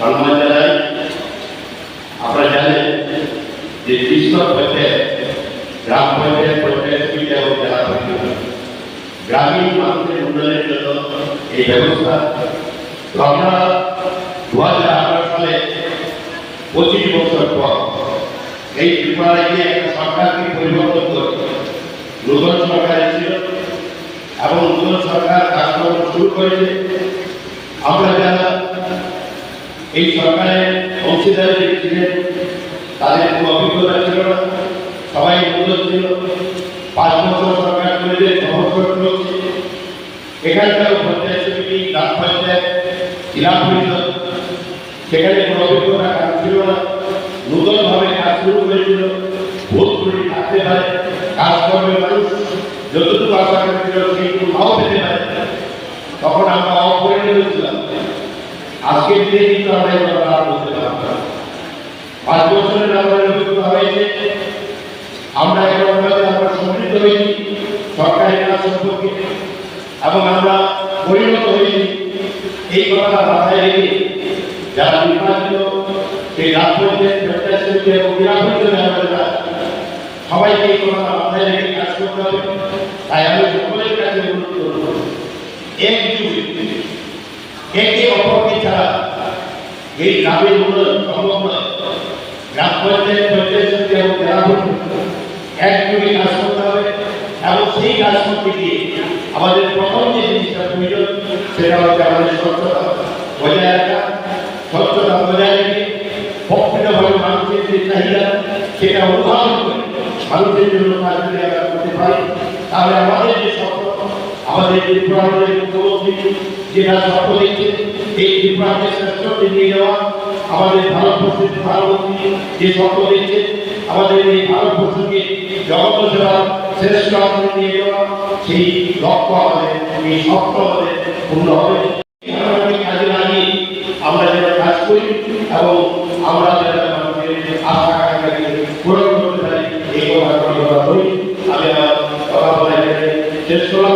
সম্মান জানাই। আপনারা জানেন যে কৃষ্ণ পঞ্চায়েত, গ্রাম পঞ্চায়েত, পঞ্চায়েত সমিতি এবং জেলা পরিষদ গ্রামীণ মানুষের উন্নয়নের জন্য এই ব্যবস্থা আমরা 2018 সালে 25 বছর পর এই ত্রিপুরায় গিয়ে একটা সরকারকে পরিবর্তন করে নতুন সরকার এসেছিল এবং নতুন সরকার কাজকর্ম শুরু করেছে। আমরা যারা এই সরকারের অংশীদারি ছিলেন তাদের কোনো অভিজ্ঞতা ছিল না, সবাই নতুন ছিল। 5 বছর সরকার চলেছে, 6 বছর চলছে। এখানকার পঞ্চায়েত সমিতি, গ্রাম পঞ্চায়েত, জেলা পরিষদ সেখানে কোনো অভিজ্ঞতা কাজ ছিল না, নতুনভাবে কাজ শুরু করেছিল। ভোট ত্রুটি থাকতে পারে, কাজকর্মের মানুষ যতটুকু আশা করেছিল সেইটুকু নাও পেতে পারে। তখন আমরা অপরিণত ছিলাম। আজকের দিনে কিন্তু আমরা আর বলতে পারব না। 5 বছরের আমাদের অভিজ্ঞতা হয়েছে। আমরা এখন আমরা সমৃদ্ধ হয়েছি সরকারি কাজ সম্পর্কে এবং আমরা পরিণত হয়েছি। এই কথাটা মাথায় রেখে যারা নির্বাচিত সেই গ্রাম পঞ্চায়েত, পঞ্চায়েত সমিতি এবং জেলা পরিষদের সবাইকে এই কথাটা মাথায় রেখে কাজ করতে হবে। তাই আমি সকলের কাছে অনুরোধ করব, একে অপরকে ছাড়া এই গ্রামের উন্নয়ন সম্ভব নয়। গ্রাম পঞ্চায়েত, পঞ্চায়েত সমিতি এবং জেলা পরিষদ একযোগে কাজ করতে হবে এবং সেই কাজ করতে গিয়ে আমাদের প্রথম যে জিনিসটা প্রয়োজন সেটা হচ্ছে আমাদের স্বচ্ছতা বজায় রাখা। স্বচ্ছতা বজায় রেখে প্রকৃতভাবে মানুষের যে চাহিদা সেটা অনুধাবন করে মানুষের জন্য কাজ যদি আমরা করতে পারি তাহলে আমাদের যে স্বপ্ন, আমাদের যে ত্রিপুরার মুখ্যমন্ত্রী যেটা স্বপ্ন দেখছে এই ত্রিপুরাকে শ্রেষ্ঠত্বে নিয়ে যাওয়া, আমাদের ভারতবর্ষের প্রধানমন্ত্রী যে স্বপ্ন দেখছে আমাদের এই ভারতবর্ষকে জগৎ সেবার শ্রেষ্ঠ আসনে নিয়ে যাওয়া, সেই লক্ষ্য আমাদের, এই স্বপ্ন আমাদের পূর্ণ হবে। কাজে লাগিয়ে আমরা যেন কাজ করি এবং আমরা যেন মানুষের আশা আকাঙ্ক্ষাকে পূরণ করতে পারি এই কথা আমি আমার কথা বলে শেষ করলাম।